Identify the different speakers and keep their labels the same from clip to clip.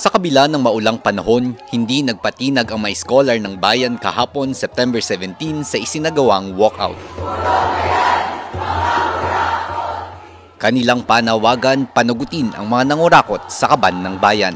Speaker 1: Sa kabila ng maulang panahon, hindi nagpatinag ang mga scholar ng bayan kahapon September 17 sa isinagawang walkout. Kanilang panawagan, panagutin ang mga nangurakot sa kaban ng bayan.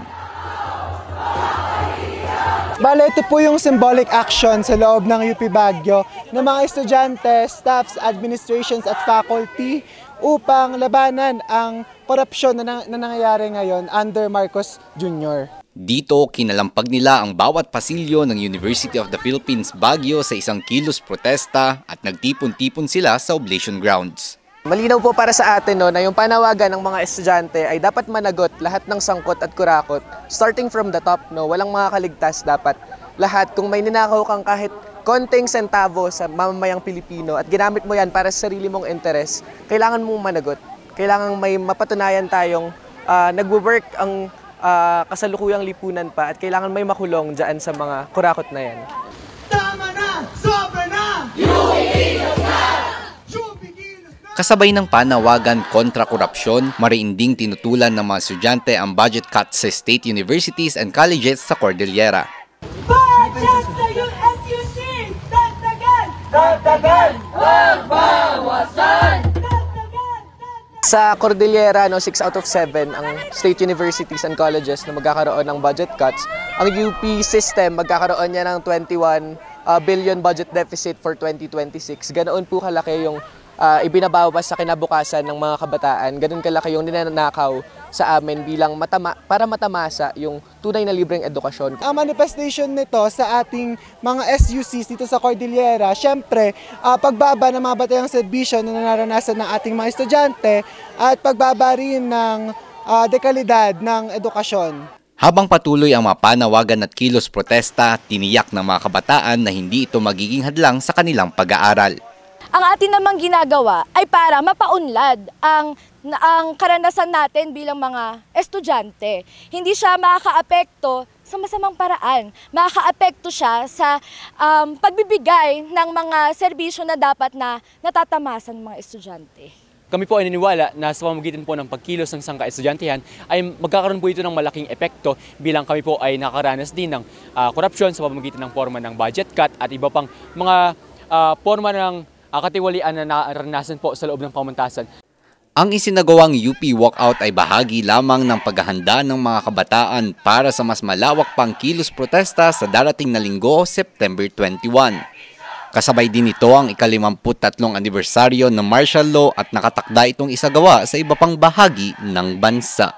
Speaker 2: Bale, ito po yung symbolic action sa loob ng UP Baguio ng mga estudyante, staffs, administrations at faculty upang labanan ang korupsyon na nangyayari ngayon under Marcos Jr.
Speaker 1: Dito, kinalampag nila ang bawat pasilyo ng University of the Philippines Baguio sa isang kilos protesta at nagtipon-tipon sila sa oblation grounds.
Speaker 3: Malinaw po para sa atin na yung panawagan ng mga estudyante ay dapat managot lahat ng sangkot at kurakot. Starting from the top, walang mga kaligtas dapat. Lahat, kung may ninakaw kang kahit konting sentavo sa mamamayang Pilipino at ginamit mo yan para sa sarili mong interes, kailangan mong managot. Kailangan may mapatunayan tayong nagwo-work ang kasalukuyang lipunan pa at kailangan may makulong dyan sa mga kurakot na yan.
Speaker 2: Tama na! Sobra na!
Speaker 1: Kasabay ng panawagan kontra korupsyon, mariinding tinutulan ng mga estudyante ang budget cut sa state universities and colleges sa Cordillera.
Speaker 4: Budget sa USUCs! Dagdagan!
Speaker 5: Dagdagan! Huwag bawasan!
Speaker 3: Sa Cordillera, 6 out of 7 ang state universities and colleges na magkakaroon ng budget cuts. Ang UP system magkakaroon niya ng 21 billion budget deficit for 2026. Ganoon po kalaki yung ibinabawas sa kinabukasan ng mga kabataan. Ganun kalaki yung ninanakaw sa amin bilang para matamasa yung tunay na libreng edukasyon.
Speaker 2: Ang manifestation nito sa ating mga SUCs dito sa Cordillera, syempre, pagbaba ng mga batayang serbisyo na naranasan ng ating mga estudyante at pagbaba rin ng dekalidad ng edukasyon.
Speaker 1: Habang patuloy ang mga panawagan at kilos protesta, tiniyak ng mga kabataan na hindi ito magiging hadlang sa kanilang pag-aaral.
Speaker 4: Ang atin namang ginagawa ay para mapaunlad ang karanasan natin bilang mga estudyante. Hindi siya makakaapekto sa masamang paraan. Makakaapekto siya sa pagbibigay ng mga serbisyo na dapat na natatamasan ng mga estudyante.
Speaker 6: Kami po ay naniniwala na sa pamamagitan po ng pagkilos ng sangka-estudyantehyan ay magkakaroon po ito ng malaking epekto bilang kami po ay nakaranas din ng korupsyon sa pamamagitan ng forma ng budget cut at iba pang mga forma ng katiwalian na naranasan po sa loob ng pamantasan.
Speaker 1: Ang isinagawang UP walkout ay bahagi lamang ng paghahanda ng mga kabataan para sa mas malawak pang kilos protesta sa darating na linggo, September 21. Kasabay din ito ang ika-53 anibersaryo ng martial law at nakatakda itong isagawa sa iba pang bahagi ng bansa.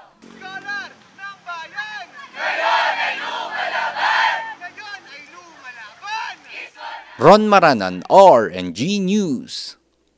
Speaker 1: Ron Maranan, RNG News.